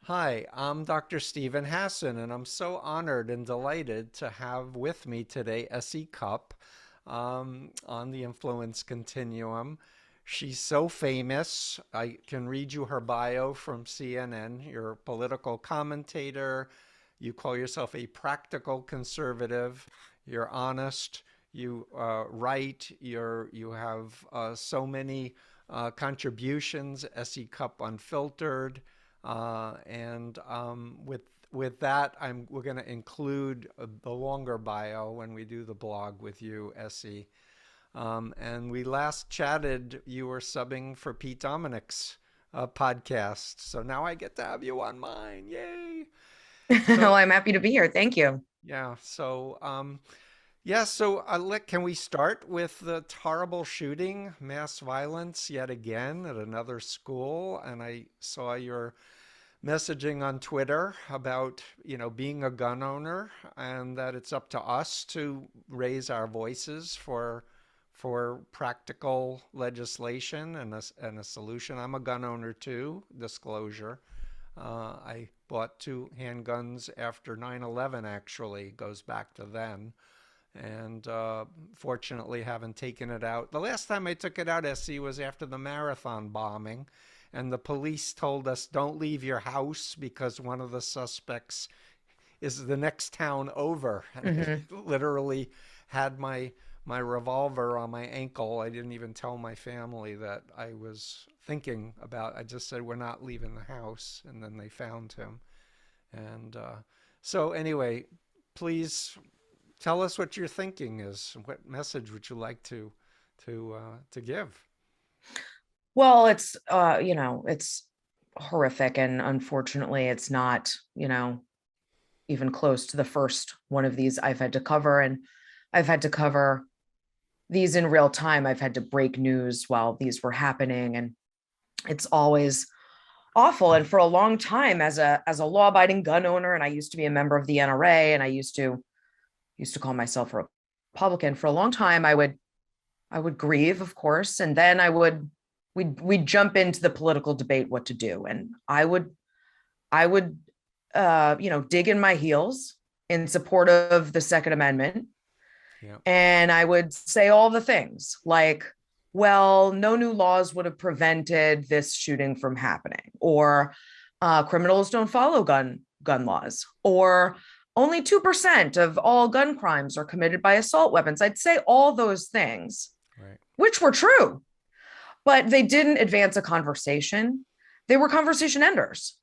Hi, I'm Dr. Stephen Hassan, and I'm so honored and delighted to have with me today Essie Cupp on the Influence Continuum. She's so famous. I can read you her bio from CNN. You're a political commentator. You call yourself a practical conservative. You're honest. You write. You have so many contributions. Essie Cupp Unfiltered. And with that, we're going to include the longer bio when we do the blog with you, Essie. And we last chatted. You were subbing for Pete Dominic's podcast, so now I get to have you on mine. Yay! Well, So I'm happy to be here. Thank you. yeah, can we start with the horrible shooting, mass violence yet again at another school? And I saw your messaging on Twitter about, being a gun owner and that it's up to us to raise our voices for practical legislation and a solution. I'm a gun owner too, disclosure. I bought two handguns after 9/11, actually, goes back to then. And fortunately, haven't taken it out. The last time I took it out, SC, was after the marathon bombing. And the police told us, don't leave your house because one of the suspects is the next town over. And I hmm literally had my revolver on my ankle. I didn't even tell my family that I was thinking about. I just said we're not leaving the house, and then they found him. And so anyway, please tell us what your thinking is. What message would you like to give? Well, it's horrific, and unfortunately, it's not, even close to the first one of these I've had to cover, and I've had to cover these in real time. I've had to break news while these were happening, and it's always awful. And for a long time, as a law-abiding gun owner, and I used to be a member of the NRA, and I used to call myself a Republican. For a long time, I would grieve, of course, and then we'd jump into the political debate what to do, and I would dig in my heels in support of the Second Amendment, Yeah. and I would say all the things like, well, no new laws would have prevented this shooting from happening, or criminals don't follow gun laws, or only 2% of all gun crimes are committed by assault weapons. I'd say all those things, Right. which were true, but they didn't advance a conversation. They were conversation enders.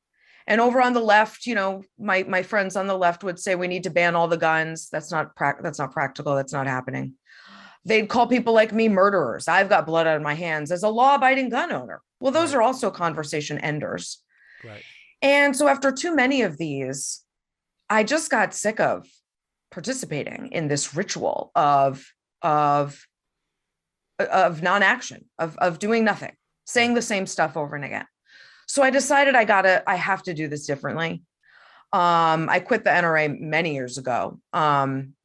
And over on the left, my friends on the left would say we need to ban all the guns. That's not practical. That's not happening. They'd call people like me murderers. I've got blood on my hands as a law-abiding gun owner. Well, those Right. are also conversation enders. Right. And so after too many of these, I just got sick of participating in this ritual of of non-action, of doing nothing, saying Right. the same stuff over and again. So I decided I have to do this differently. I quit the NRA many years ago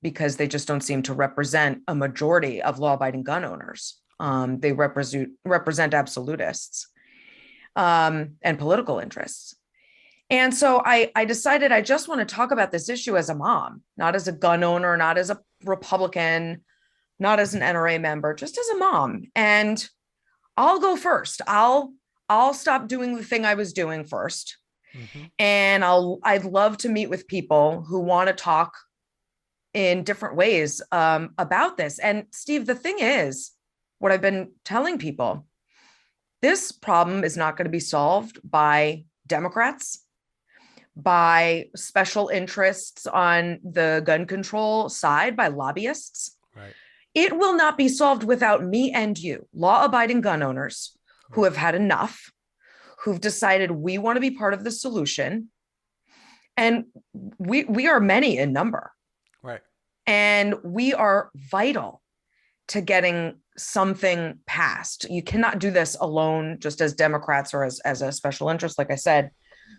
because they just don't seem to represent a majority of law-abiding gun owners. Right. They represent absolutists and political interests. And so I decided I just want to talk about this issue as a mom, not as a gun owner, not as a Republican, not as an NRA member, just as a mom. And I'll go first. I'll stop doing the thing I was doing first. Mm-hmm. And I'd love to meet with people who want to talk in different ways about this. And Steve, the thing is, what I've been telling people, this problem is not going to be solved by Democrats, by special interests on the gun control side, by lobbyists. Right. It will not be solved without me and you, law-abiding gun owners who Right. have had enough, who've decided we want to be part of the solution. And we are many in number, Right. and we are vital to getting something passed. You cannot do this alone, just as Democrats or as a special interest, like I said.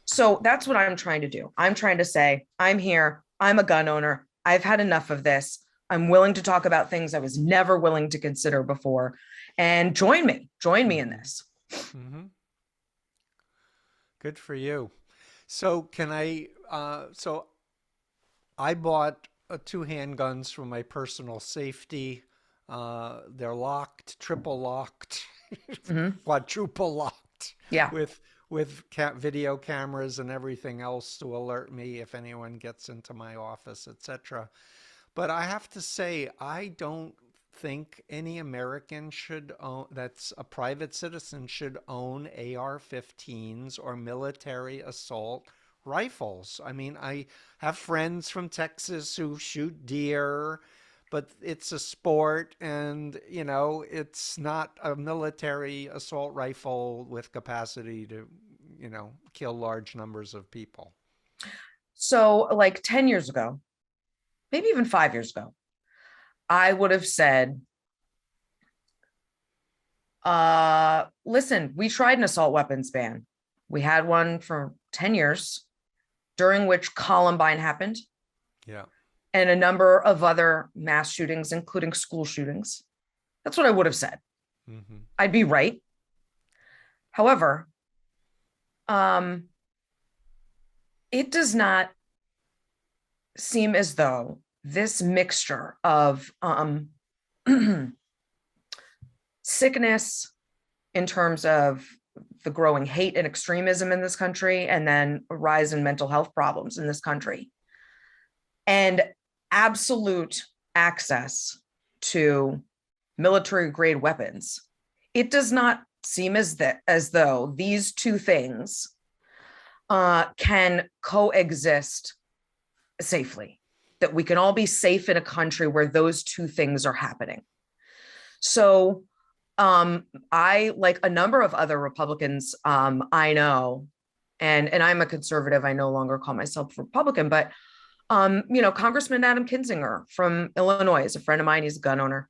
So that's what I'm trying to do. I'm trying to say, I'm here. I'm a gun owner. I've had enough of this. I'm willing to talk about things I was never willing to consider before. And join me in Mm-hmm. this. Mm-hmm. Good for you. So can I? So I bought two handguns for my personal safety. They're locked, triple locked, Hmm. quadruple locked, Yeah. with video cameras and everything else to alert me if anyone gets into my office, etc. But I have to say, I don't think any American should own, that's a private citizen, should own AR-15s or military assault rifles. I mean, I have friends from Texas who shoot deer, but it's a sport and, it's not a military assault rifle with capacity to, kill large numbers of people. So, like 10 years ago, maybe even 5 years ago, I would have said, listen, we tried an assault weapons ban. We had one for 10 years, during which Columbine happened Yeah. and a number of other mass shootings, including school shootings. That's what I would have said. Hmm. I'd be right. However, um, it does not seem as though this mixture of sickness in terms of the growing hate and extremism in this country, and then a rise in mental health problems in this country, and absolute access to military grade weapons, it does not seem as though these two things can coexist safely, that we can all be safe in a country where those two things are happening. So I, like a number of other Republicans I know, and I'm a conservative. I no longer call myself Republican, but Congressman Adam Kinzinger from Illinois is a friend of mine. He's a gun owner.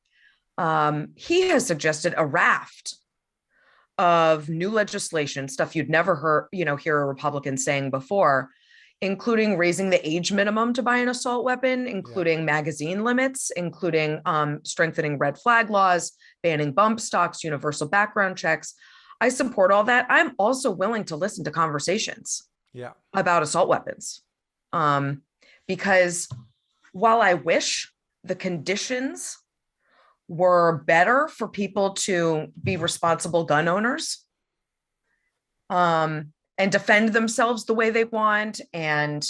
He has suggested a raft of new legislation, stuff you'd never hear a Republican saying before, including raising the age minimum to buy an assault weapon, Yeah. including magazine limits, including strengthening red flag laws, banning bump stocks, universal background checks. I support all that. I'm also willing to listen to conversations Yeah. about assault weapons, um, because while I wish the conditions were better for people to be responsible gun owners, and defend themselves the way they want, and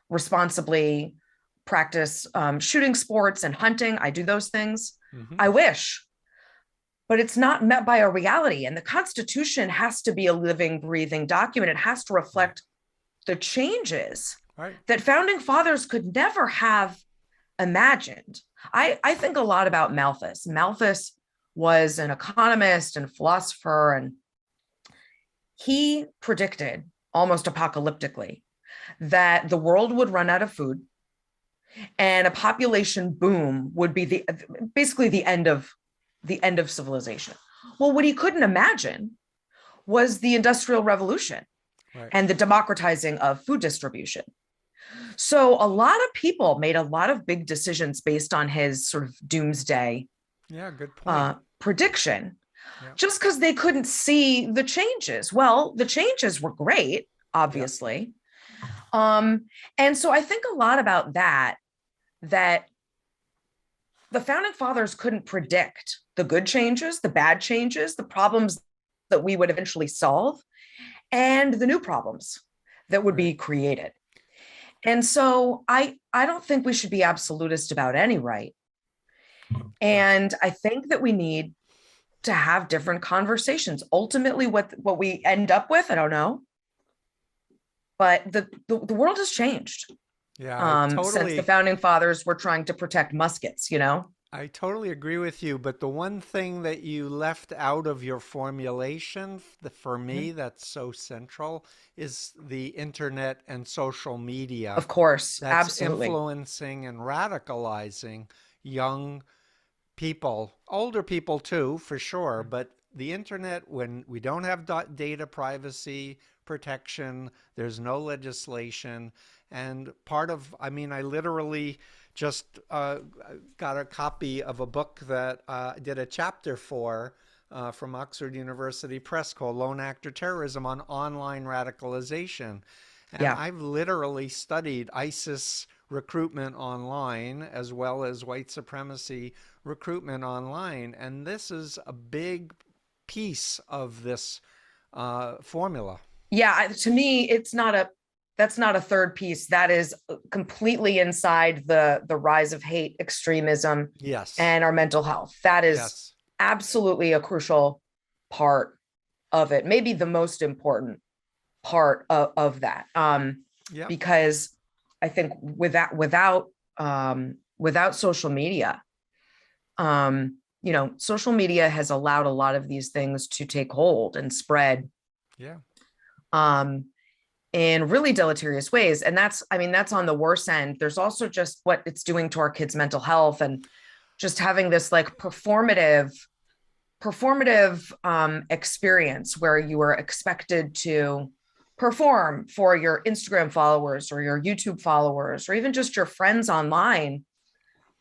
responsibly practice shooting sports and hunting. I do those things. Hmm. I wish, but it's not met by a reality. And the Constitution has to be a living, breathing document. It has to Right. reflect the changes Right. that founding fathers could never have imagined. I think a lot about Malthus. Malthus was an economist and philosopher, and he predicted almost apocalyptically that the world would run out of food and a population boom would be basically the end of civilization. Well, what he couldn't imagine was the Industrial Revolution Right. and the democratizing of food distribution. So a lot of people made a lot of big decisions based on his sort of doomsday Yeah. Good point. prediction, Yeah. just because they couldn't see the changes. Well, the changes were great, Yeah. obviously. And so I think a lot about that the founding fathers couldn't predict the good changes, the bad changes, the problems that we would eventually solve, and the new problems that would Right. be created. And so I don't think we should be absolutist about any right. Right. And I think that we need to have different conversations. Ultimately, what we end up with, I don't know, but the world has changed Yeah. I since the totally. founding fathers were trying to protect muskets. I totally agree with you, but the one thing that you left out of your formulation, for me, Mhm. that's so central, is the internet and social media Of course, that's absolutely. influencing and radicalizing young people, older people too, for sure. But the internet, when we don't have data privacy protection, there's no legislation. And part of, I mean, I literally just got a copy of a book that I did a chapter for from Oxford University Press called Lone Actor Terrorism on Online Radicalization. And Yeah. I've literally studied ISIS recruitment online as well as white supremacy recruitment online. And this is a big piece of this formula. Yeah, to me, that's not a third piece. That is completely inside the rise of hate, extremism, Yes. and our mental health. That is Yes. absolutely a crucial part of it, maybe the most important part of that. Yep. Because I think without social media, social media has allowed a lot of these things to take hold and spread Yeah. um, in really deleterious ways. And that's on the worst end. There's also just what it's doing to our kids' mental health and just having this like performative experience where you are expected to perform for your Instagram followers or your YouTube followers or even just your friends online.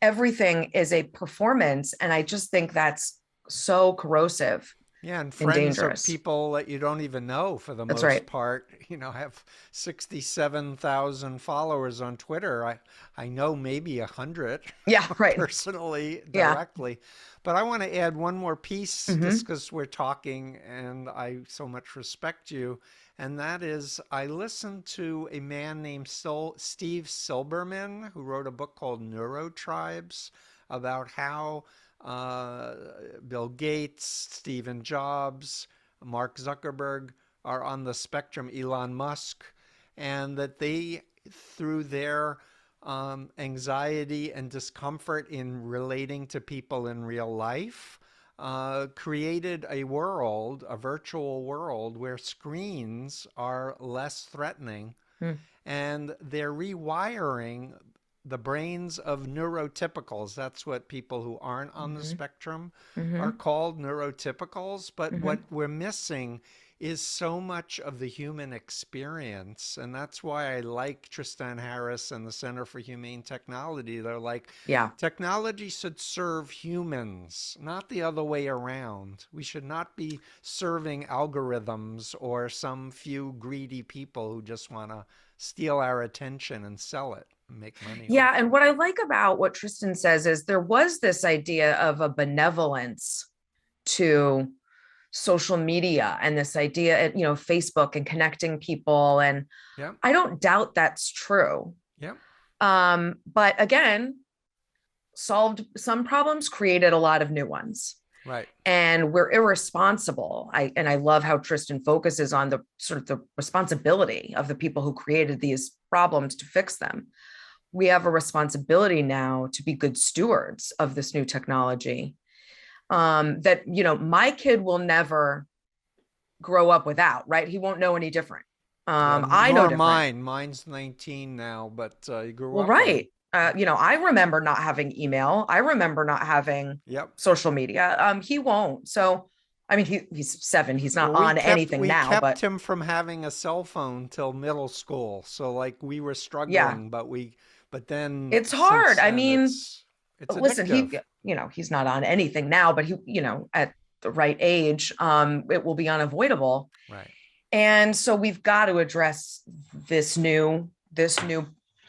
Everything is a performance. And I just think that's so corrosive Yeah, and and friends are dangerous. people that you don't even know for the That's most right. part. Have 67,000 followers on Twitter. I know maybe 100 Yeah, right. personally, Yeah. directly. But I want to add one more piece just Hmm. because we're talking and I so much respect you. And that is, I listened to a man named Steve Silberman who wrote a book called Neurotribes about how uh, Bill Gates, Stephen Jobs, Mark Zuckerberg are on the spectrum, Elon Musk, and that they, through their anxiety and discomfort in relating to people in real life, created a world, a virtual world, where screens are less threatening and they're rewiring the brains of neurotypicals. That's what people who aren't on the Hmm. spectrum are Hmm. called, neurotypicals. But what Hmm. we're missing is so much of the human experience. And that's why I like Tristan Harris and the Center for Humane Technology. They're like, Yeah. technology should serve humans, not the other way around. We should not be serving algorithms or some few greedy people who just want to steal our attention and sell it and make money Yeah. off And it. what I like about what Tristan says is there was this idea of a benevolence to social media and this idea, Facebook and connecting people. And Yep. I don't doubt that's true. Yep. But again, solved some problems, created a lot of new ones. Right. And we're irresponsible. I love how Tristan focuses on the sort of the responsibility of the people who created these problems to fix them. We have a responsibility now to be good stewards of this new technology that my kid will never grow up without, right? He won't know any different. Yeah. I know Nor different. mine. Mine's 19 now, but he grew Well, up with them. right. I remember not having email. I remember not having Yep. social media. He won't. So, I mean, he's 7. He's not Well, on anything we now, kept but him from having a cell phone till middle school. So like we were yeah, struggling, but then it's hard. since I then mean, it's listen, addictive. he's not on anything now, but at the right age, it will be unavoidable. Right. And so we've got to address this new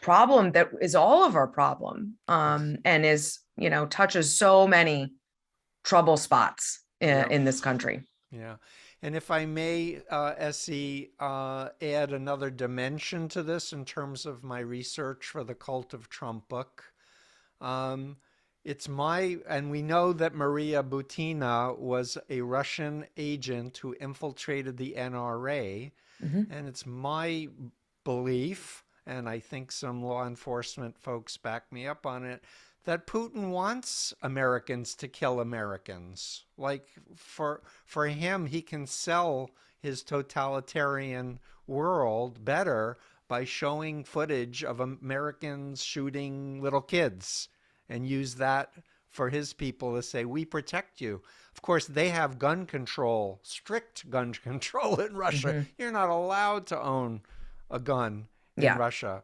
problem that is all of our problem, Yes. and is touches so many trouble spots Yep. in this country. Yeah. And if I may, Essie, add another dimension to this in terms of my research for the Cult of Trump book. Um, and we know that Maria Butina was a Russian agent who infiltrated the NRA. Mhm. And it's my belief, and I think some law enforcement folks back me up on it, that Putin wants Americans to kill Americans. Like for him, he can sell his totalitarian world better by showing footage of Americans shooting little kids and use that for his people to say, we protect you. Of course, they have gun control, strict gun control in Russia. Mhm. You're not allowed to own a gun in Yeah. Russia.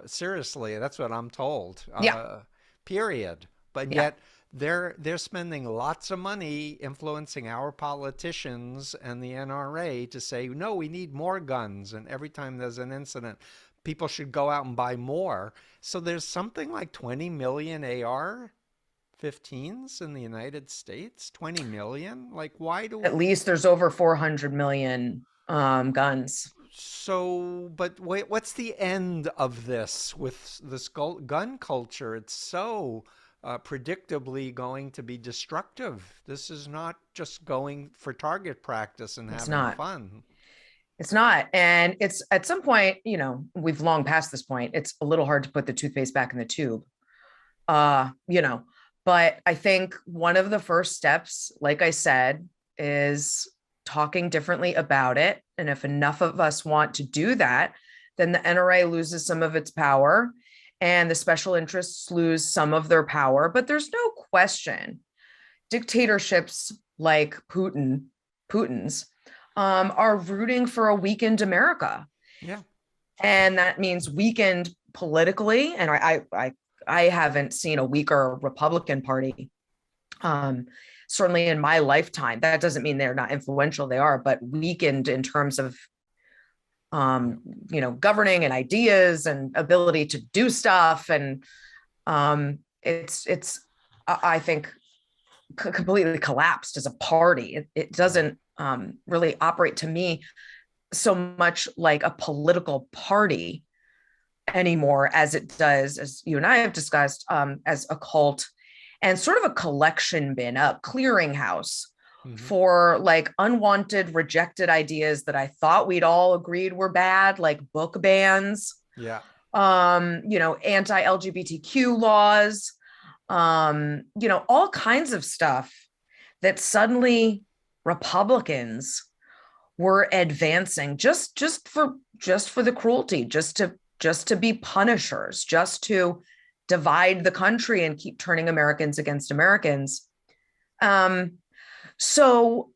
Seriously, that's what I'm told. Yeah. Period. But Yeah. yet, they're spending lots of money influencing our politicians and the NRA to say, no, we need more guns. And every time there's an incident, people should go out and buy more. So there's something like 20 million AR-15s in the United States. 20 million? Like, why do At least there's over 400 million guns. so, but wait, what's the end of this with this gun culture? It's so predictably going to be destructive. This is not just going for target practice and It's having not. fun. It's not. And it's at some point, we've long passed this point. It's a little hard to put the toothpaste back in the tube. Uh, you know, but I think one of the first steps, like I said, is talking differently about it. And if enough of us want to do that, then the NRA loses some of its power and the special interests lose some of their power. But there's no question dictatorships like Putin's, are rooting for a weakened America. Yeah. And that means weakened politically. And I haven't seen a weaker Republican Party, um, certainly in my lifetime. That doesn't mean they're not influential; they are, but weakened in terms of Yeah. governing and ideas and ability to do stuff. And it's I think completely collapsed as a party. It Right. doesn't really operate to me so much like a political party anymore as it does, as you and I have discussed, as a cult and sort of a collection bin, a clearinghouse Hmm. for like unwanted, rejected ideas that I thought we'd all agreed were bad, like book bans, Yeah. anti-LGBTQ laws, all kinds of stuff that suddenly Republicans were advancing just for the cruelty, just to be punishers, just to divide the country and keep turning Americans against Americans. So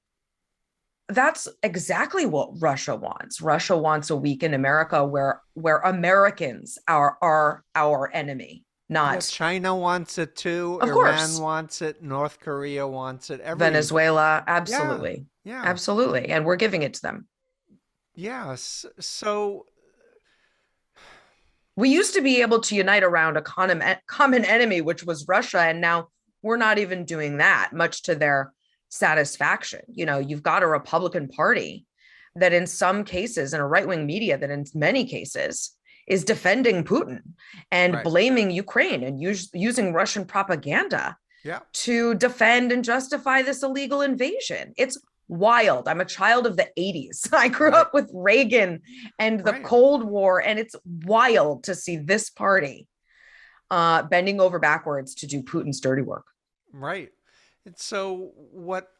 that's exactly what Russia wants. Russia wants a weakened America where Americans are our enemy, Yeah. not, China wants it too. of Iran course, wants it. North Korea wants it. Venezuela. Yeah. Absolutely. Yeah. Absolutely. And we're giving it to them. Yes. So, We used to be able to unite around a common enemy, which was Russia. And now we're not even doing that, much to their satisfaction. You've got a Republican Party that, in some cases, and a right wing media that, in many cases, is defending Putin and right. blaming Ukraine and using Russian propaganda Yeah. to defend and justify this illegal invasion. It's wild. I'm a child of the 80s. I grew Right. up with Reagan and the Right. Cold War, and it's wild to see this party bending over backwards to do Putin's dirty work. Right. And so, what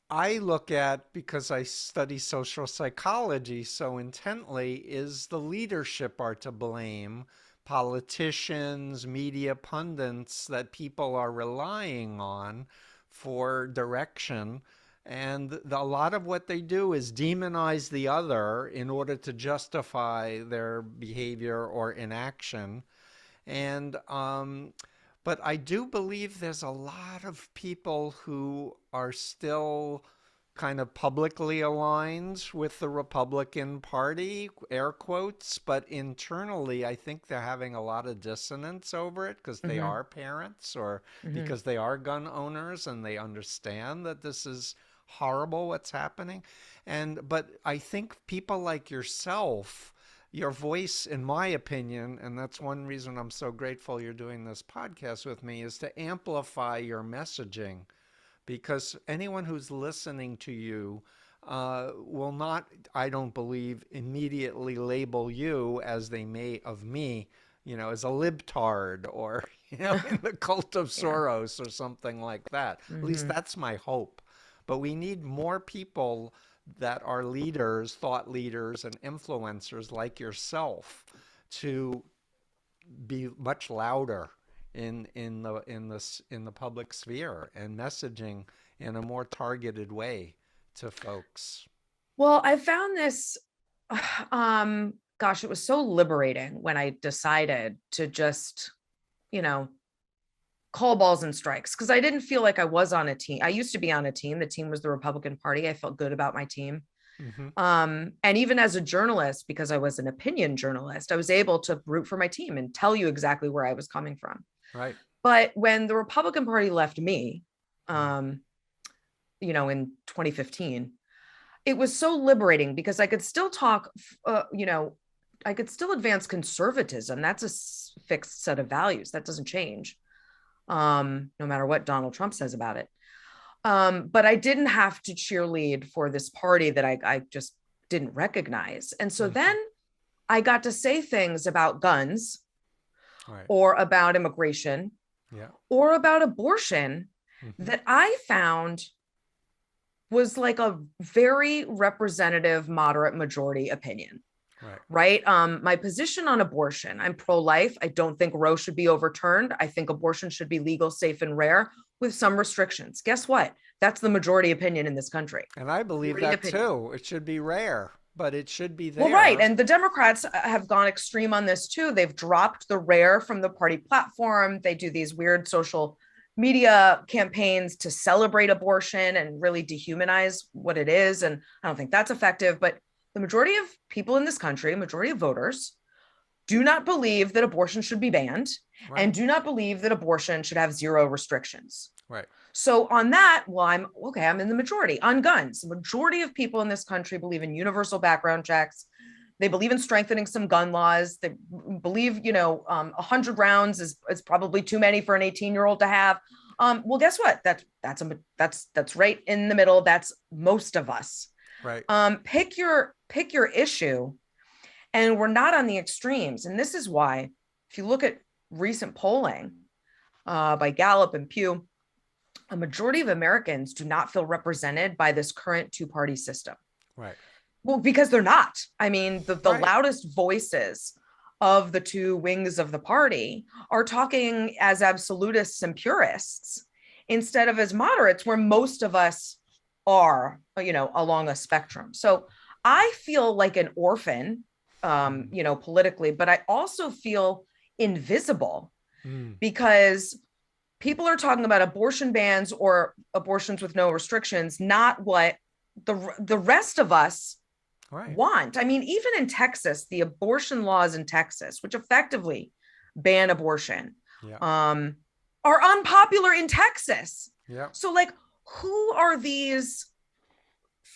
I look at, because I study social psychology so intently, is the leadership are to blame. Politicians, media pundits that people are relying on for direction. And a lot of what they do is demonize the other in order to justify their behavior or inaction. And but I do believe there's a lot of people who are still kind of publicly aligned with the Republican Party, air quotes, but internally, I think they're having a lot of dissonance over it because they Mm-hmm. are parents or Mm-hmm. because they are gun owners and they understand that this is horrible what's happening. And but I think people like yourself, your voice, in my opinion, and that's one reason I'm so grateful you're doing this podcast with me, is to amplify your messaging because anyone who's listening to you will not, I don't believe, immediately label you as they may of me, as a libtard or, in the cult of Yeah. Soros or something like that. At least Mm-hmm. that's my hope. But we need more people that are leaders, thought leaders, and influencers like yourself to be much louder in the public sphere and messaging in a more targeted way to folks. Well, I found this, gosh, it was so liberating when I decided to just, you know, call balls and strikes because I didn't feel like I was on a team. I used to be on a team. The team was the Republican Party. I felt good about my team. Hmm. And even as a journalist, because I was an opinion journalist, I was able to root for my team and tell you exactly where I was coming from. Right. But when the Republican Party left me, Mm. um, in 2015, it was so liberating because I could still talk, I could still advance conservatism. That's a fixed set of values that doesn't change, no matter what Donald Trump says about it. But I didn't have to cheerlead for this party that I just didn't recognize. And so Hmm. then I got to say things about guns Right. or about immigration Yeah. or about abortion Hmm. that I found was like a very representative, moderate majority opinion. Right. Right. My position on abortion, I'm pro-life. I don't think Roe should be overturned. I think abortion should be legal, safe, and rare with some restrictions. Guess what? That's the majority opinion in this country. And I believe Majority that opinion. too. It should be rare, but it should be Well, right. there. And the Democrats have gone extreme on this too. They've dropped the rare from the party platform. They do these weird social media campaigns to celebrate abortion and really dehumanize what it is. And I don't think that's effective. But the majority of people in this country, majority of voters, do not believe that abortion should be banned Right. and do not believe that abortion should have zero restrictions. Right. So on that, well, I'm in the majority. On guns, the majority of people in this country believe in universal background checks. They believe in strengthening some gun laws. They believe, 100 rounds is probably too many for an 18-year-old to have. Well, guess what? That's right in the middle. That's most of us. Right. Pick your issue, and we're not on the extremes. And this is why, if you look at recent polling by Gallup and Pew, a majority of Americans do not feel represented by this current two-party system. Right. Well, because they're not. I mean, the Right. loudest voices of the two wings of the party are talking as absolutists and purists instead of as moderates, where most of us are, along a spectrum. So I feel like an orphan, Mm. politically, but I also feel invisible Mm. because people are talking about abortion bans or abortions with no restrictions, not what the rest of us Right. want. I mean, even in Texas, the abortion laws in Texas, which effectively ban abortion, Yeah. um, are unpopular in Texas. Yeah. So, like, who are these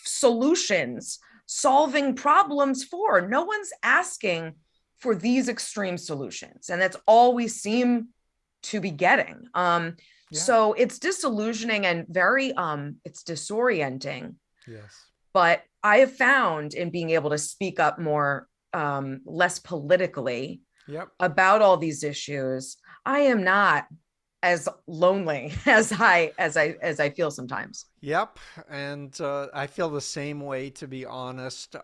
solutions solving problems for? No one's asking for these extreme solutions, and that's all we seem to be getting. Yeah. So it's disillusioning and very it's disorienting. Yes. But I have found in being able to speak up more, less politically Yep. about all these issues, I am not as lonely as I feel sometimes. Yep. And I feel the same way, to be honest.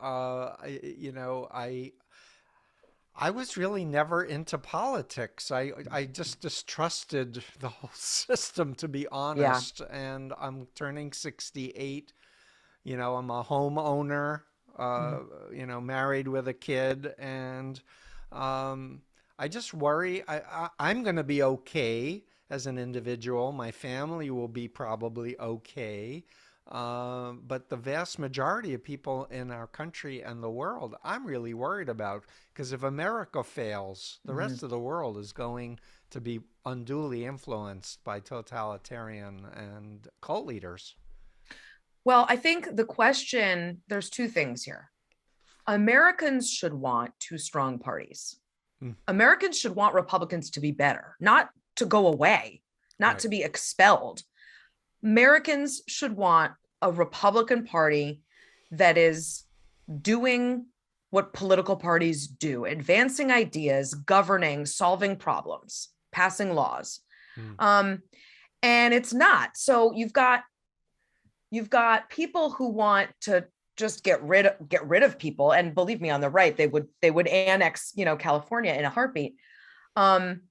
I was really never into politics. I just distrusted the whole system, to be Yeah. honest. And I'm turning 68. I'm a homeowner, uh, Mhm. married with a kid, and um, I just worry I'm going to be okay as an individual. My family will be probably okay. But the vast majority of people in our country and the world, I'm really worried about, because if America fails, the Mhm. rest of the world is going to be unduly influenced by totalitarian and cult leaders. Well, I think there's two things here. Americans should want two strong parties. Mm. Americans should want Republicans to be better, not to go away, not Right. to be expelled. Americans should want a Republican Party that is doing what political parties do, advancing ideas, governing, solving problems, passing laws. Mm. Um, and it's not. So you've got people who want to just get rid of people, and believe me, on the right, they would annex, California in a heartbeat,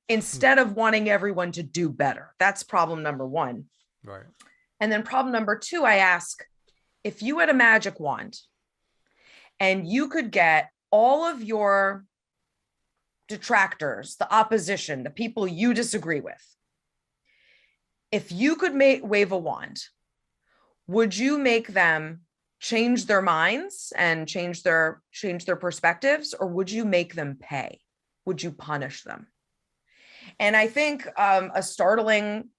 instead of wanting everyone to do better. That's problem number one. Right. And then problem number two, I ask, if you had a magic wand and you could get all of your detractors, the opposition, the people you disagree with, If you could wave a wand, would you make them change their minds and change their perspectives, or would you make them pay? Would you punish them? And I think a startling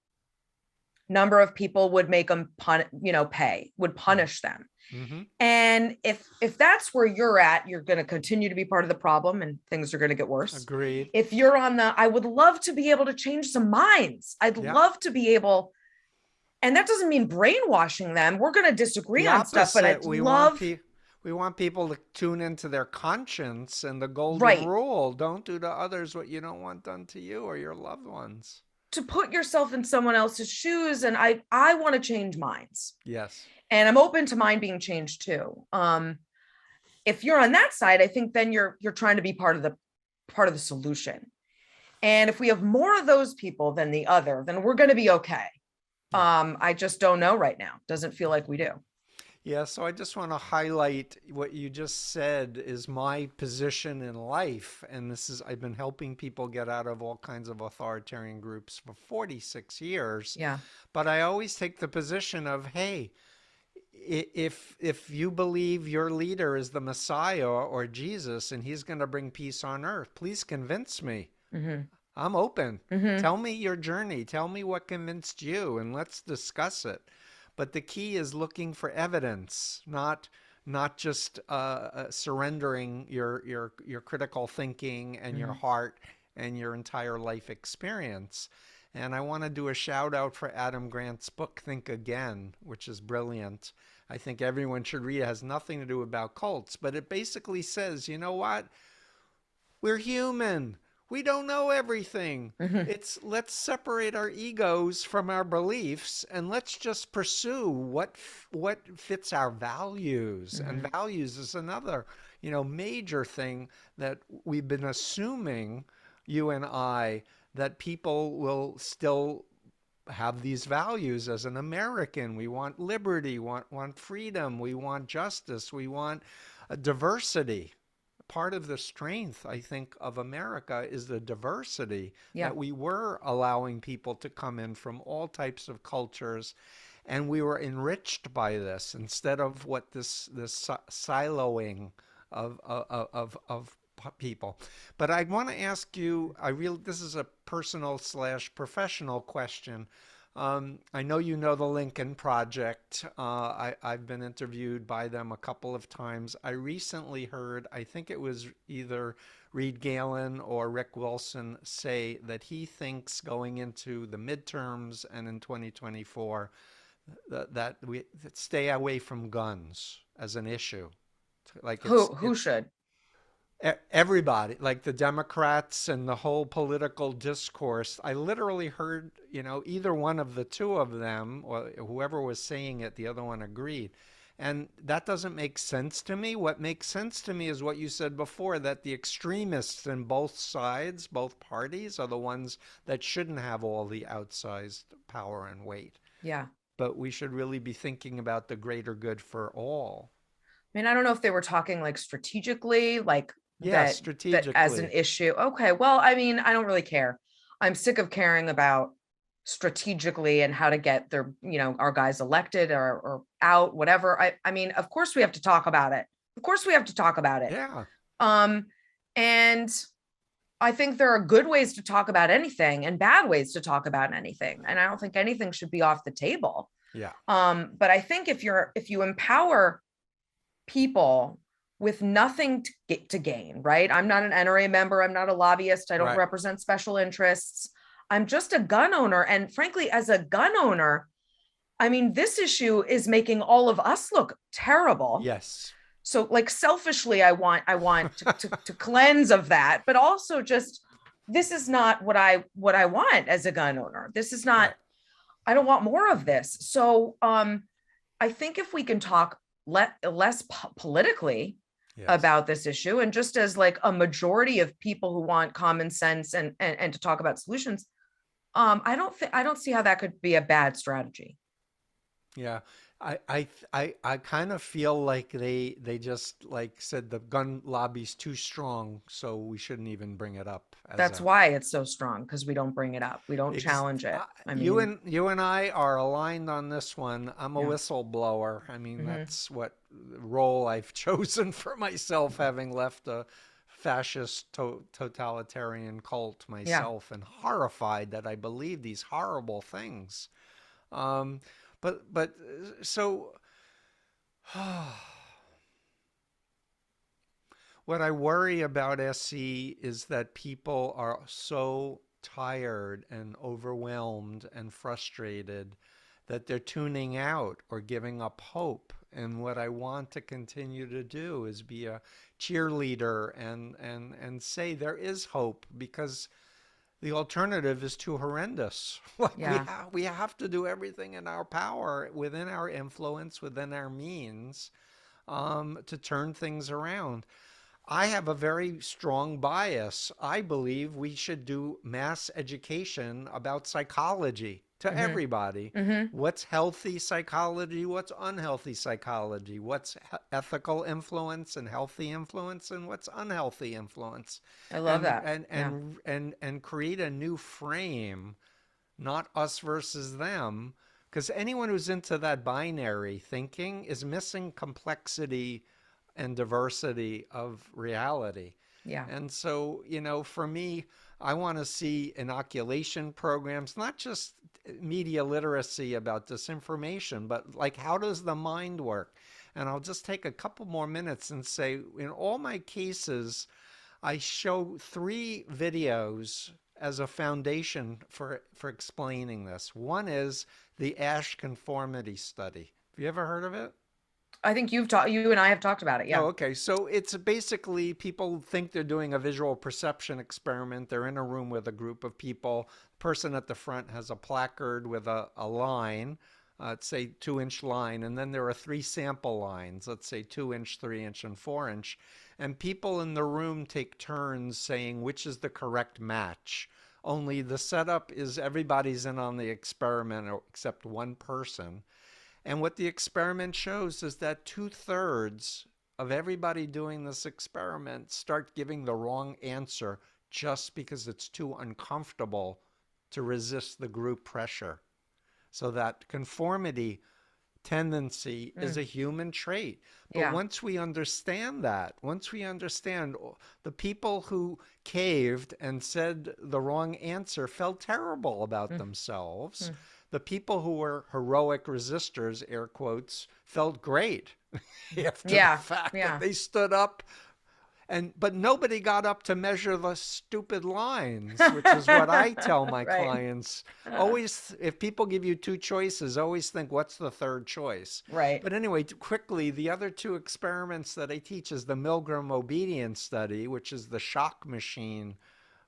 number of people would make them pay, would punish them. Mm-hmm. And if that's where you're at, you're going to continue to be part of the problem and things are going to get worse. Agreed. If you're on I would love to be able to change some minds. I'd love to be able, and that doesn't mean brainwashing them. We're going to disagree on stuff, but I'd love. We want people to tune into their conscience and the golden Right. rule. Don't do to others what you don't want done to you or your loved ones. To put yourself in someone else's shoes. And I want to change minds. Yes. And I'm open to mine being changed too. If you're on that side, I think then you're trying to be part of the solution. And if we have more of those people than the other, then we're going to be okay. I just don't know right now. Doesn't feel like we do. Yeah, so I just want to highlight what you just said is my position in life. And I've been helping people get out of all kinds of authoritarian groups for 46 years. Yeah. But I always take the position of, hey, if you believe your leader is the Messiah or Jesus and he's going to bring peace on earth, please convince me. Mm-hmm. I'm open. Mm-hmm. Tell me your journey. Tell me what convinced you and let's discuss it. But the key is looking for evidence, not just surrendering your critical thinking and your heart and your entire life experience. And I want to do a shout out for Adam Grant's book, Think Again, which is brilliant. I think everyone should read it. It has nothing to do about cults, but it basically says, you know what? We're human. We don't know everything. Mm-hmm. Let's separate our egos from our beliefs and let's just pursue what fits our values. Mm-hmm. And values is another, major thing that we've been assuming, you and I, that people will still have these values as an American. We want liberty, want freedom, we want justice, we want diversity. Part of the strength, I think, of America is the diversity that we were allowing people to come in from all types of cultures, and we were enriched by this instead of what this siloing of people. But I want to ask you, this is a personal / professional question. I know you know the Lincoln Project. I've been interviewed by them a couple of times. I recently heard, I think it was either Reed Galen or Rick Wilson say that he thinks going into the midterms and in 2024 that we stay away from guns as an issue. Like who should? Everybody, like the Democrats and the whole political discourse. I literally heard, either one of the two of them or whoever was saying it, the other one agreed. And that doesn't make sense to me. What makes sense to me is what you said before, that the extremists in both sides, both parties, are the ones that shouldn't have all the outsized power and weight. Yeah. But we should really be thinking about the greater good for all. I mean, I don't know if they were talking like strategically, like strategically. that as an issue. Okay. Well, I mean, I don't really care. I'm sick of caring about strategically and how to get our guys elected or out, whatever. I mean, of course we have to talk about it. Yeah. And I think there are good ways to talk about anything and bad ways to talk about anything. And I don't think anything should be off the table. Yeah. But I think if you empower people with nothing to gain, right? I'm not an NRA member. I'm not a lobbyist. I don't represent special interests. I'm just a gun owner. And frankly, as a gun owner, I mean, this issue is making all of us look terrible. Yes. So like selfishly, I want to cleanse of that, but also just, this is not what I want as a gun owner. This is not, I don't want more of this. So I think if we can talk less politically about this issue, and just as like a majority of people who want common sense and to talk about solutions, I don't see how that could be a bad strategy. Yeah. I kind of feel like they just like said the gun lobby's too strong, so we shouldn't even bring it up as That's a why it's so strong, because we don't bring it up. We don't ex challenge it. I you mean, and I are aligned on this one. I'm a yeah. whistleblower. I mean, Hmm. that's what role I've chosen for myself, having left a fascist totalitarian cult Yeah. myself, and horrified that I believe these horrible things. Um, but so what I worry about SC is that people are so tired and overwhelmed and frustrated that they're tuning out or giving up hope. And what I want to continue to do is be a cheerleader and say there is hope, because the alternative is too horrendous. Like Yeah. we have to do everything in our power, within our influence, within our means, to turn things around. I have a very strong bias. I believe we should do mass education about psychology to Hmm. everybody. Hmm. What's healthy psychology? What's unhealthy psychology? What's ethical influence and healthy influence, and what's unhealthy influence? I love And that. Yeah. create a new frame, not us versus them, because anyone who's into that binary thinking is missing complexity and diversity of reality. Yeah. And so, for me, I want to see inoculation programs, not just media literacy about disinformation, but like, how does the mind work? And I'll just take a couple more minutes and say, in all my cases, I show three videos as a foundation for explaining this. One is the Ash conformity study. Have you ever heard of it? I think you and I have talked about it. Oh, Yeah. okay. So it's basically, people think they're doing a visual perception experiment. They're in a room with a group of people. The person at the front has a placard with a line, let's say 2 inch line, and then there are three sample lines, let's say 2 inch, 3 inch, and 4 inch. And people in the room take turns saying which is the correct match. Only the setup is everybody's in on the experiment except one person. And what the experiment shows is that 2/3 of everybody doing this experiment start giving the wrong answer just because it's too uncomfortable to resist the group pressure. So that conformity tendency is Mm. a human trait. But Yeah. once we understand that, once we understand the people who caved and said the wrong answer felt terrible about Mm. themselves. Mm. The people who were heroic resistors, air quotes, felt great after the Yeah. fact that Yeah. they stood up, but nobody got up to measure the stupid lines, which is what I tell my Right. clients. Always, if people give you two choices, always think, what's the third choice? Right. But anyway, quickly, the other two experiments that I teach is the Milgram obedience study, which is the shock machine,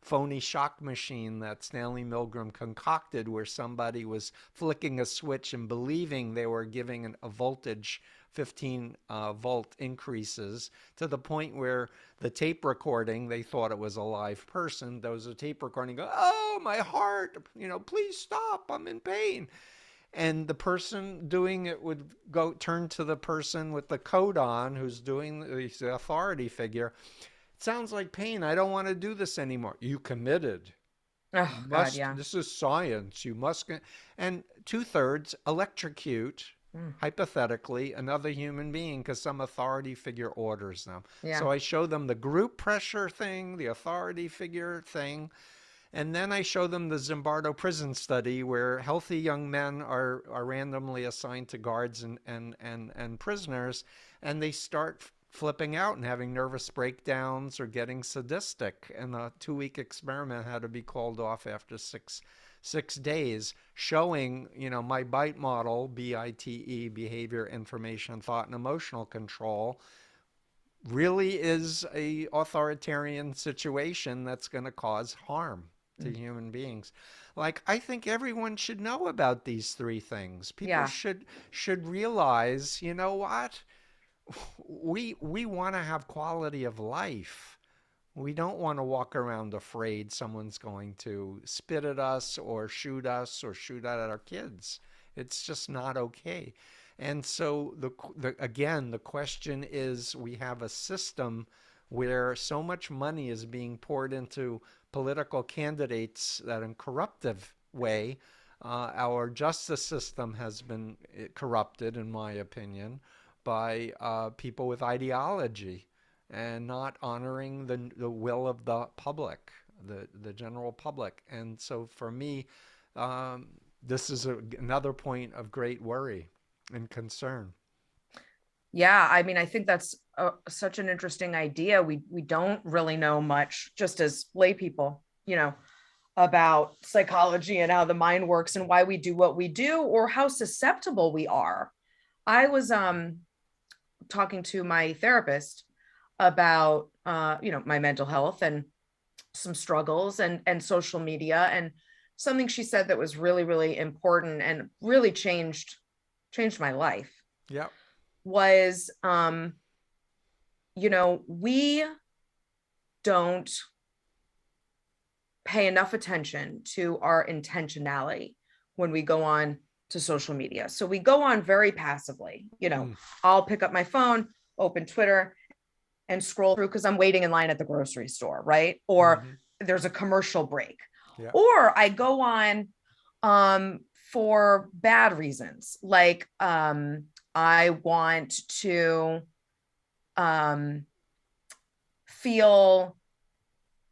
phony shock machine that Stanley Milgram concocted, where somebody was flicking a switch and believing they were giving a voltage, 15 volt increases, to the point where the tape recording, they thought it was a live person. There was a tape recording, go, oh, my heart, please stop, I'm in pain. And the person doing it would go turn to the person with the coat on, who's doing the authority figure. It sounds like pain. I don't want to do this anymore. You committed. You Oh God. must, Yeah. this is science. You must. And 2/3 electrocute, Mm. hypothetically, another human being because some authority figure orders them. Yeah. So I show them the group pressure thing, the authority figure thing, and then I show them the Zimbardo prison study, where healthy young men are randomly assigned to guards and prisoners, and they start flipping out and having nervous breakdowns or getting sadistic. And a 2 week experiment had to be called off after six days, showing, my BITE model, BITE, behavior, information, thought, and emotional control, really is a authoritarian situation that's going to cause harm to Mm. human beings. Like, I think everyone should know about these three things. People Yeah. should realize, you know what? We want to have quality of life. We don't want to walk around afraid someone's going to spit at us or shoot at our kids. It's just not okay. And so again, the question is, we have a system where so much money is being poured into political candidates that in corruptive way. Our justice system has been corrupted, in my opinion, by people with ideology and not honoring the will of the public, the general public. And so for me, um, this is another point of great worry and concern. Yeah, I mean, I think that's such an interesting idea. We don't really know much, just as lay people, about psychology and how the mind works and why we do what we do or how susceptible we are. I was talking to my therapist about my mental health and some struggles and social media, and something she said that was really really important and really changed my life Yep. was we don't pay enough attention to our intentionality when we go on to social media. So we go on very passively. Mm. I'll pick up my phone, open Twitter, and scroll through because I'm waiting in line at the grocery store, right? Or Mm-hmm. there's a commercial break. Yep. Or I go on for bad reasons. Like I want to feel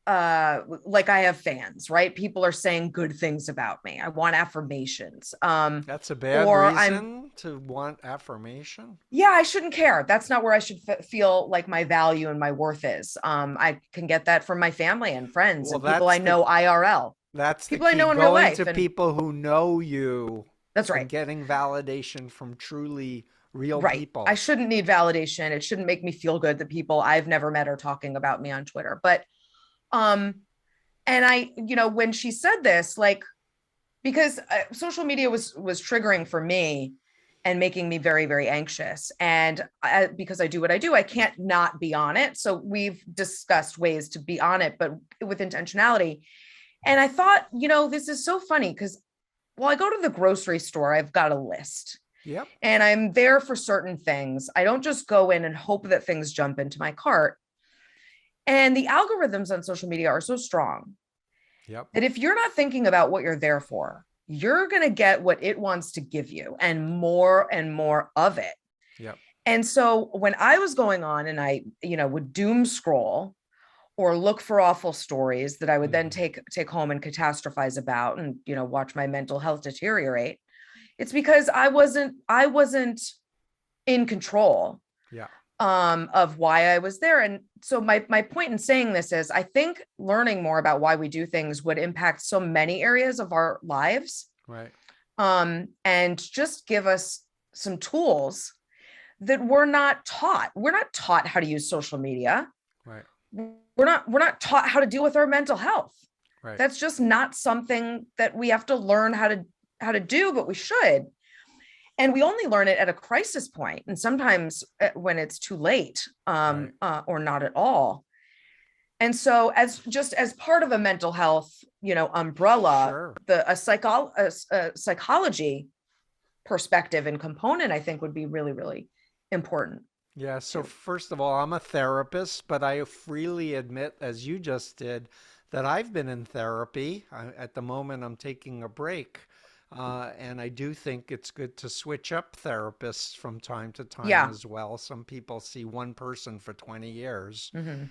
like I have fans, right? People are saying good things about me. I want affirmations. That's a bad Or I'm reason to want affirmation. Yeah, I shouldn't care. That's not where I should feel like my value and my worth is. I can get that from my family and friends Well, and people I know IRL, that's the people I key. know in real Going life. to And people who know you that's and right. getting validation from truly real Right. I people. shouldn't need validation. It shouldn't make me feel good that people I've never met are talking about me on Twitter. But um and when she said this, like, because social media was triggering for me and making me very very anxious, and because I do what I do, I can't not be on it. So we've discussed ways to be on it, but with intentionality. And I thought, this is so funny because, well, I go to the grocery store, I've got a list Yep. and I'm there for certain things. I don't just go in and hope that things jump into my cart. And the algorithms on social media are so strong Yep. that if you're not thinking about what you're there for, you're going to get what it wants to give you and more of it. Yep. And so when I was going on and I, would doom scroll or look for awful stories that I would then Mm-hmm. take home and catastrophize about and, watch my mental health deteriorate, it's because I wasn't in control Yeah. of why I was there. And so my point in saying this is I think learning more about why we do things would impact so many areas of our lives, Right. and just give us some tools that we're not taught. We're not taught how to use social media. Right. We're not taught how to deal with our mental health. Right. That's just not something that we have to learn how to do, but we should. And we only learn it at a crisis point, and sometimes when it's too late, Right. or not at all. And so, as part of a mental health, umbrella, Sure. a psychology perspective and component, I think, would be really, really important Yeah. So too. first of all, I'm a therapist, but I freely admit, as you just did, that I've been in therapy. At the moment, I'm taking a break. And I do think it's good to switch up therapists from time to time Yeah. as well. Some people see one person for 20 years. Hmm.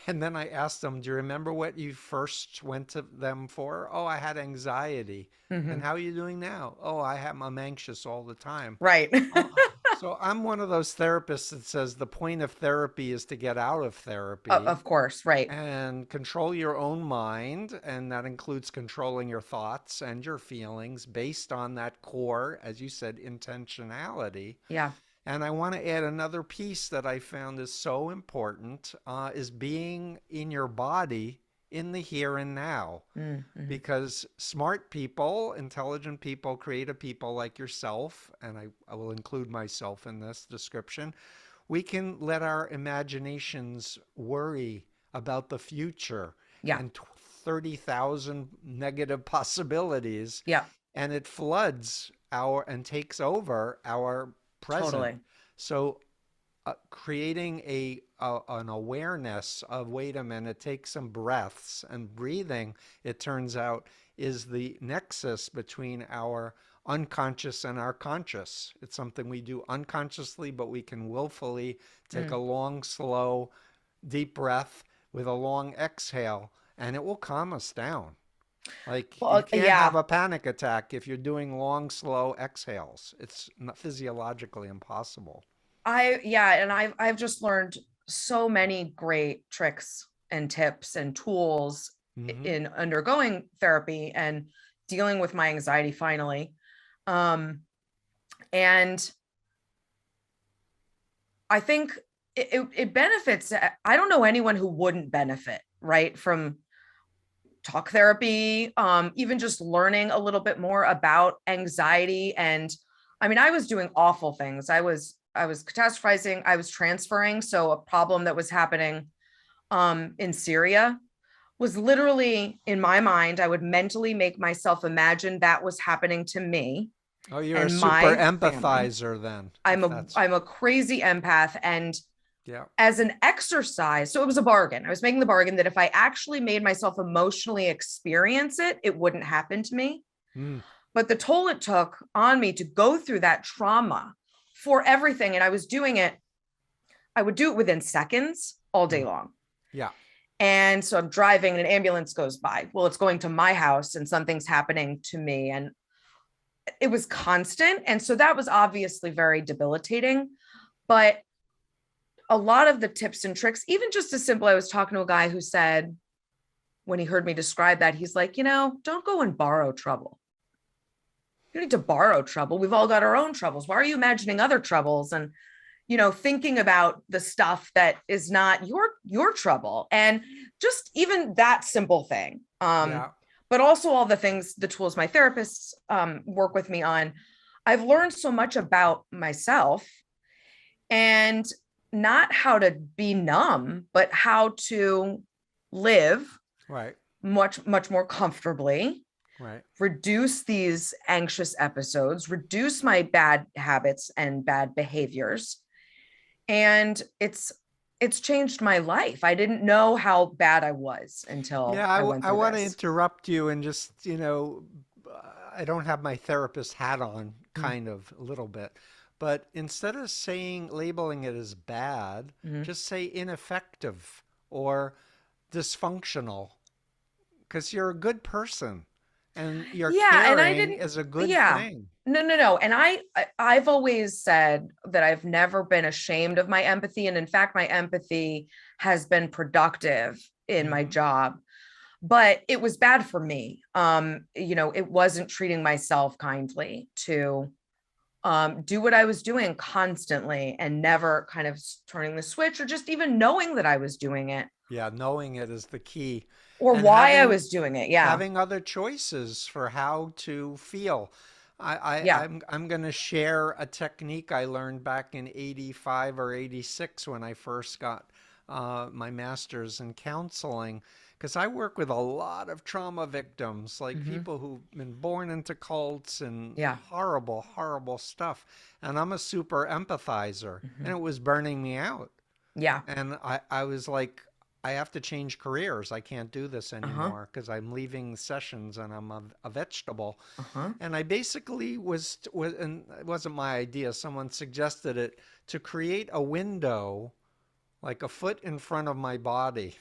And then I asked them, do you remember what you first went to them for? Oh, I had anxiety. And Hmm. how are you doing now? Oh, I'm anxious all the time. Right. Oh, so I'm one of those therapists that says the point of therapy is to get out of therapy Of course. Right. and control your own mind. And that includes controlling your thoughts and your feelings based on that core, as you said, intentionality. Yeah. And I want to add another piece that I found is so important, is being in your body in the here and now. Mm-hmm. Because smart people, intelligent people, creative people like yourself, and I will include myself in this description, we can let our imaginations worry about the future Yeah. and 30,000 negative possibilities, Yeah. and it floods our and takes over our present. Totally. So creating an awareness of, wait a minute, take some breaths, and breathing, it turns out, is the nexus between our unconscious and our conscious. It's something we do unconsciously, but we can willfully take a Mm. long, slow, deep breath with a long exhale, and it will calm us down. Like, you Well, can't have yeah, a panic attack if you're doing long, slow exhales. It's not physiologically impossible. yeah, and I've just learned so many great tricks and tips and tools Hmm. in undergoing therapy and dealing with my anxiety finally. Um, and I think it benefits. I don't know anyone who wouldn't benefit, right, from talk therapy, even just learning a little bit more about anxiety. And I mean, I was doing awful things. I was catastrophizing, I was transferring. So a problem that was happening in Syria was literally in my mind, I would mentally make myself imagine that was happening to me Oh, you're a and super my family. empathizer then, if that's, I'm a crazy empath, and yeah. as an exercise, so it was a bargain. I was making the bargain that if I actually made myself emotionally experience it, it wouldn't happen to me. Mm, But the toll it took on me to go through that trauma for everything, and I was doing it, I would do it within seconds all day mm, long. yeah. And so I'm driving and an ambulance goes by. Well, it's going to my house and something's happening to me. And it was constant. And so that was obviously very debilitating. But a lot of the tips and tricks, even just as simple, I was talking to a guy who said, when he heard me describe that, he's like, don't go and borrow trouble. You need to borrow trouble. We've all got our own troubles. Why are you imagining other troubles and, thinking about the stuff that is not your trouble? And just even that simple thing. Yeah. But also all the things, the tools my therapists work with me on. I've learned so much about myself, and not how to be numb, but how to live Right. much, much more comfortably, Right. reduce these anxious episodes, reduce my bad habits and bad behaviors. And it's changed my life. I didn't know how bad I was until Yeah, I went I through want to this. interrupt you and just, I don't have my therapist hat on, kind of, a little bit. But instead of labeling it as bad, Mm-hmm. just say ineffective or dysfunctional, because you're a good person and your Yeah, and I caring didn't. is a good Yeah, thing. no, no, no. And I've always said that I've never been ashamed of my empathy, and in fact, my empathy has been productive in my Hmm. job. But it was bad for me. It wasn't treating myself kindly to do what I was doing constantly and never kind of turning the switch or just even knowing that I was doing it Yeah, knowing it is the key, or and why I was doing it. Yeah. having other choices for how to feel. Yeah. I'm going to share a technique I learned back in 85 or 86 when I first got my master's in counseling. Because I work with a lot of trauma victims, like Hmm. people who've been born into cults and Yeah. horrible, horrible stuff. And I'm a super empathizer, and Hmm. it was burning me out. Yeah. And I was like, I have to change careers. I can't do this Uh-huh. anymore because I'm leaving sessions and I'm a vegetable. Uh-huh. And I basically and it wasn't my idea. Someone suggested it, to create a window like a foot in front of my body,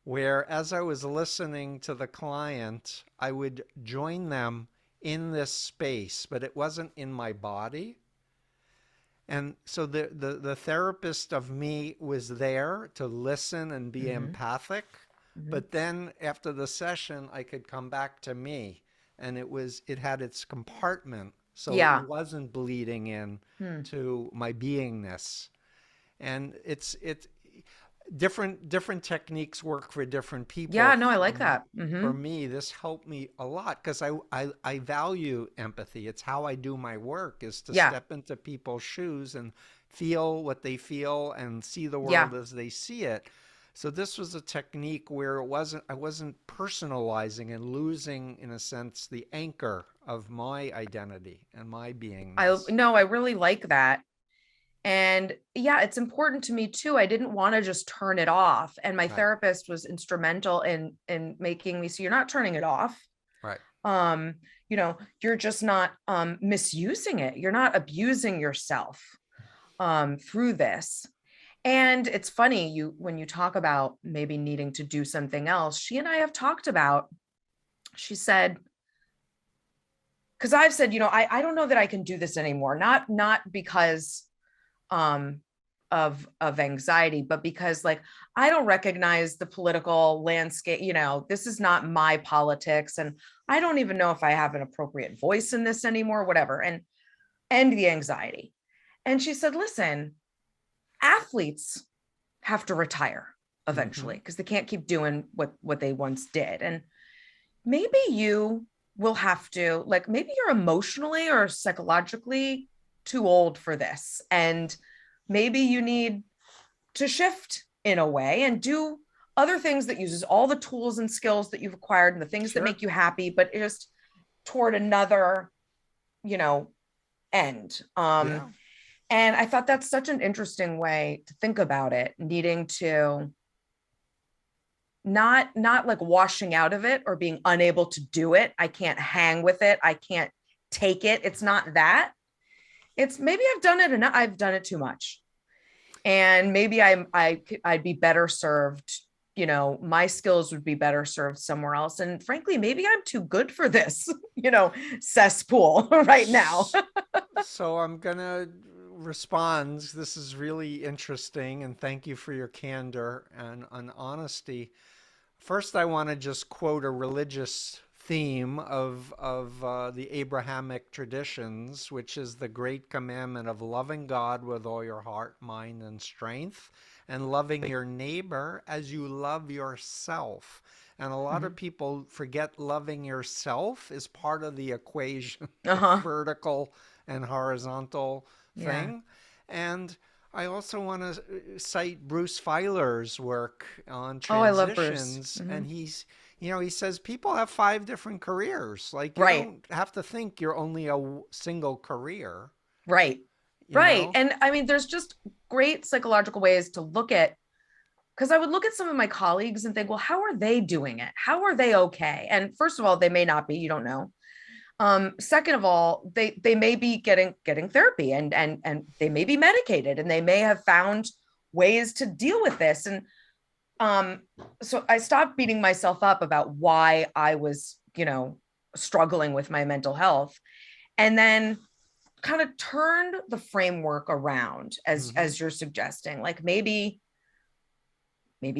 where as I was listening to the client, I would join them in this space, but it wasn't in my body. And so the therapist of me was there to listen and be Hmm. empathic. Hmm. But then after the session, I could come back to me, and it had its compartment. So it Yeah. wasn't bleeding in Hmm. to my beingness. And it's different techniques work for different people. Yeah. No, I like that. Hmm. For me, this helped me a lot because I value empathy. It's how I do my work, is to Yeah. step into people's shoes and feel what they feel and see the Yeah. world as they see it. So this was a technique where I wasn't personalizing and losing, in a sense, the anchor of my identity and my I beingness. no, I really like that. And yeah, it's important to me too. I didn't want to just turn it off. And my Right, therapist was instrumental in making me so you're not turning it off. right. Um, you're just not misusing it. You're not abusing yourself through this. And it's funny, when you talk about maybe needing to do something else, she and I have talked about, she said, because I've said, I don't know that I can do this anymore. Not because um of anxiety, but because like I don't recognize the political landscape. This is not my politics, and I don't even know if I have an appropriate voice in this anymore, whatever. And the anxiety. And she said, listen, athletes have to retire Hmm. eventually because they can't keep doing what they once did. And maybe you will have to, like, maybe you're emotionally or psychologically too old for this, and maybe you need to shift in a way and do other things that uses all the tools and skills that you've acquired and the things that Sure. make you happy, but just toward another, you know end. Yeah. And I thought that's such an interesting way to think about it, needing to not like washing out of it or being unable to do it. I can't hang with it. I can't take it. It's not that. It's maybe I've done it enough. I've done it too much. And maybe I'd be better served. My skills would be better served somewhere else. And frankly, maybe I'm too good for this, cesspool right now. So I'm gonna respond. This is really interesting, and thank you for your candor and honesty. First, I want to just quote a religious theme of the Abrahamic traditions, which is the great commandment of loving God with all your heart, mind, and strength, and loving your neighbor as you love yourself. And a lot of Mhm. people forget loving yourself is part of the equation, the Uh-huh. vertical and horizontal Yeah. thing. And I also want to cite Bruce Feiler's work on Oh, I love Bruce. transitions. Hmm. And he says people have five different careers. Like you Right. don't have to think you're only a single career, Right. you Right. know? And I mean, there's just great psychological ways to look at, because I would look at some of my colleagues and think, well, how are they doing it? How are they okay? And first of all, they may not be, you don't know. Second of all, they may be getting therapy, and they may be medicated, and they may have found ways to deal with this. And um, so I stopped beating myself up about why I was, struggling with my mental health, and then kind of turned the framework around Hmm. as you're suggesting. Like maybe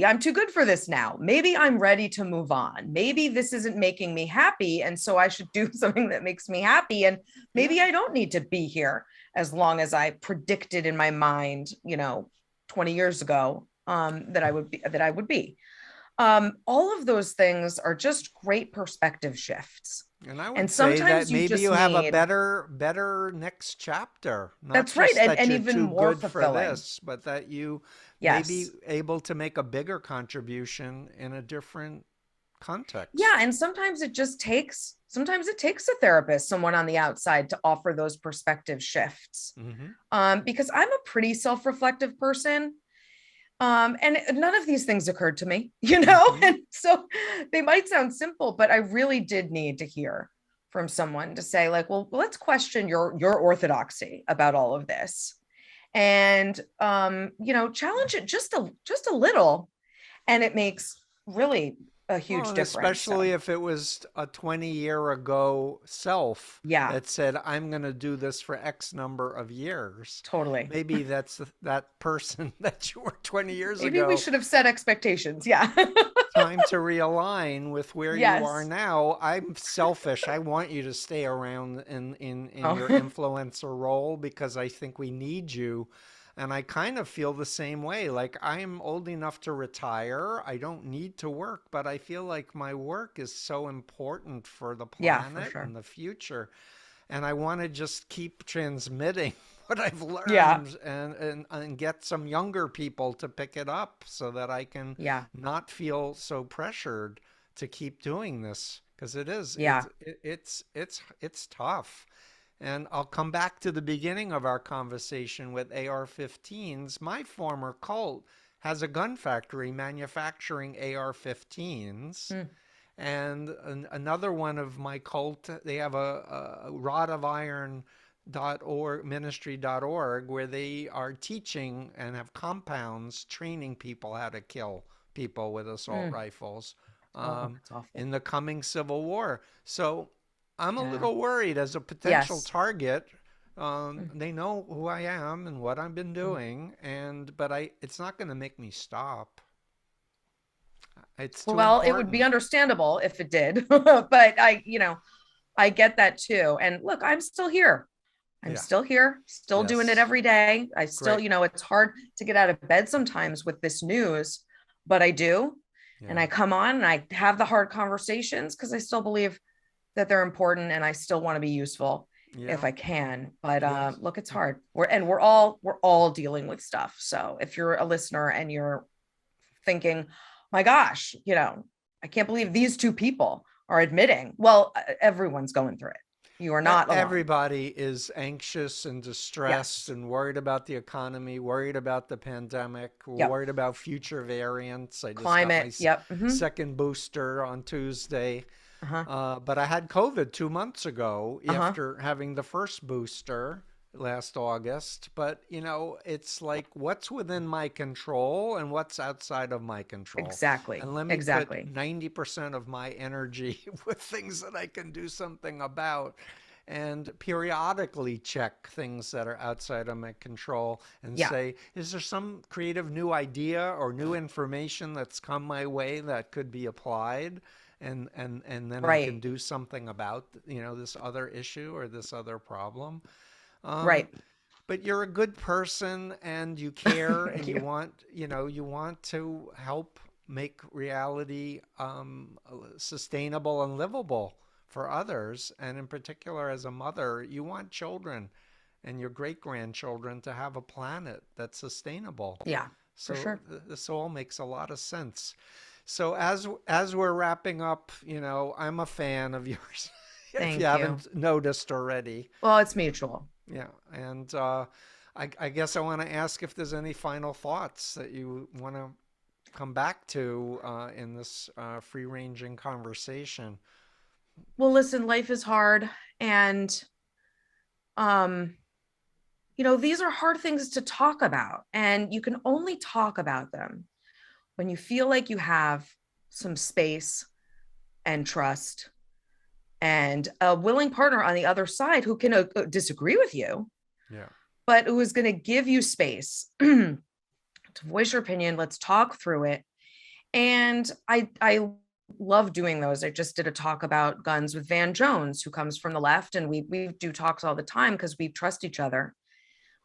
I'm too good for this now. Maybe I'm ready to move on. Maybe this isn't making me happy. And so I should do something that makes me happy. And Yeah. maybe I don't need to be here as long as I predicted in my mind, 20 years ago, that I would be. All of those things are just great perspective shifts. And I would And say that sometimes you maybe just you have a need, better next chapter. Not that's right. just that And you're even too more good for fulfilling. this, but that you may be Yes. able to make a bigger contribution in a different Yeah, context. and sometimes it takes a therapist, someone on the outside, to offer those perspective shifts. Hmm. Because I'm a pretty self-reflective person. And none of these things occurred to me, Hmm. and so they might sound simple, but I really did need to hear from someone to say, like, well, let's question your orthodoxy about all of this, and challenge it just a little, and it makes really a Well, huge and difference. So especially if it was a 20-year ago self yeah, that said, I'm going to do this for X number of years. totally. Maybe that's that person that you were 20 years Maybe we ago. should have set expectations. Yeah. Time to realign with where you are Yes. now. I'm selfish. I want you to stay around in your Oh, influencer role because I think we need you. And I kind of feel the same way. Like I'm old enough to retire. I don't need to work, but I feel like my work is so important for the yeah, for planet sure. and the future. And I want to just keep transmitting what I've Yeah. learned and get some younger people to pick it up so that I can Yeah. not feel so pressured to keep doing this because it is Yeah. it's tough. And I'll come back to the beginning of our conversation with AR-15s. My former cult has a gun factory manufacturing AR-15s. Mm. And another one of my cult, they have a rod of iron .org ministry.org where they are teaching and have compounds training people how to kill people with assault Mm. rifles Oh, um, that's awful. in the coming civil war. So I'm a Yeah. little worried as a potential Yes. target. Mm. They know who I am and what I've been Mm. doing, and but I it's not going to make me stop. It's too Well, it would be important. understandable if it did, but I get that too. And look, I'm still here. I'm Yeah. still here, still doing it Yes. every day. I still, Great. it's hard to get out of bed sometimes with this news, but I do. And Yeah. I come on and I have the hard conversations because I still believe that they're important and I still want to be useful if Yeah. I can. But Yes. look, it's hard. We're all dealing with stuff. So if you're a listener and you're thinking, my gosh, I can't believe these two people are admitting, well, everyone's going through it. You are not alone. Everybody is anxious and distressed Yes. and worried about the economy, worried about the pandemic, Yep. worried about future variants. I just got my Climate. Yep. second booster on Tuesday. Uh-huh. But I had COVID 2 months ago Uh-huh. after having the first booster last August. But, it's like what's within my control and what's outside of my control. Exactly. And let me put Exactly. 90% of my energy with things that I can do something about and periodically check things that are outside of my control and Yeah. say, is there some creative new idea or new information that's come my way that could be applied? And then I can Right. do something about this other issue or this other problem. Um, Right. but you're a good person and you care Thank and you. you want to help make reality sustainable and livable for others. And in particular, as a mother, you want children and your great grandchildren to have a planet that's sustainable. Yeah, for So sure. this all makes a lot of sense. So as we're wrapping up, I'm a fan of yours. If you Thank you. haven't noticed already. Well, it's mutual. Yeah, and I guess I want to ask if there's any final thoughts that you want to come back to in this free-ranging conversation. Well, listen, life is hard and um these are hard things to talk about and you can only talk about them when you feel like you have some space and trust and a willing partner on the other side who can disagree with you, Yeah, but who is going to give you space to voice your opinion. Let's talk through it. And I love doing those. I just did a talk about guns with Van Jones, who comes from the left, and we do talks all the time because we trust each other.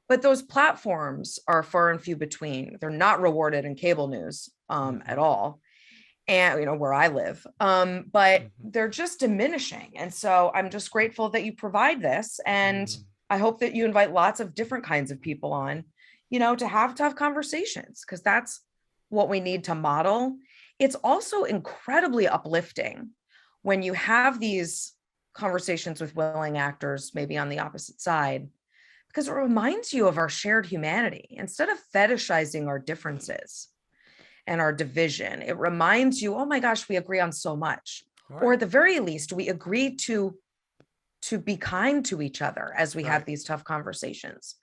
But those platforms are far and few between. They're not rewarded in cable news at hmm all, and where I live. But hmm they're just diminishing. And so I'm just grateful that you provide this. And hmm I hope that you invite lots of different kinds of people on, to have tough conversations, because that's what we need to model. It's also incredibly uplifting when you have these conversations with willing actors, maybe on the opposite side, because it reminds you of our shared humanity. Instead of fetishizing our differences and our division, it reminds you, oh my gosh, we agree on so much. Or Right, at the very least, we agree to be kind to each other as we have right. these tough conversations.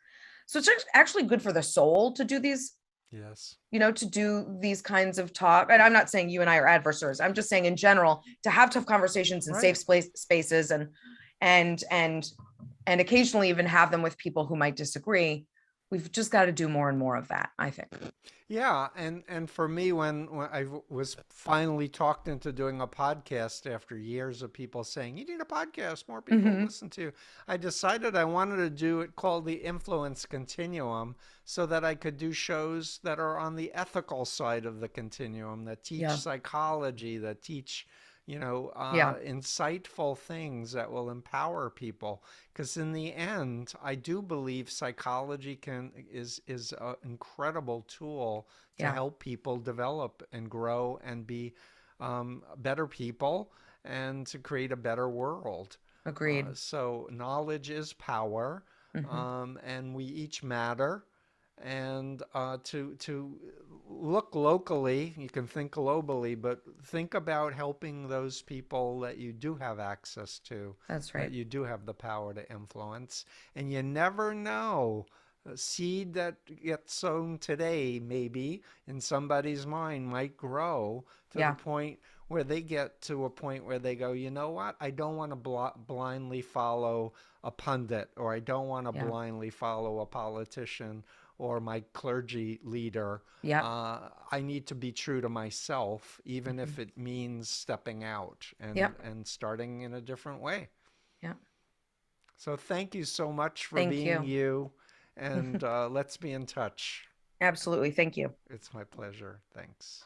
So it's actually good for the soul to do these, Yes, to do these kinds of talk. And I'm not saying you and I are adversaries. I'm just saying in general to have tough conversations in safe right. spaces and and and occasionally even have them with people who might disagree. We've just got to do more and more of that, I think. Yeah, and for me, when was finally talked into doing a podcast after years of people saying you need a podcast, more people Mm-hmm. listen to you, I decided I wanted to do it called the Influence Continuum, so that I could do shows that are on the ethical side of the continuum, that teach Yeah. psychology, that teach, Yeah. insightful things that will empower people. Because in the end, I do believe psychology is an incredible tool to Yeah. help people develop and grow and be better people and to create a better world. Agreed. So knowledge is power, Hmm. and we each matter. And to look locally, you can think globally, but think about helping those people that you do have access to, That's that right. you do have the power to influence. And you never know. A seed that gets sown today, maybe in somebody's mind, might grow to the Yeah. point where they get to a point where they go, you know what? I don't want to blindly follow a pundit, or I don't want to Yeah. blindly follow a politician or my clergy leader. Yep. I need to be true to myself, even Hmm. if it means stepping out Yep. and starting in a different way. Yep. So thank you so much for Thank being you. you, and let's be in touch. Absolutely. Thank you. It's my pleasure. Thanks.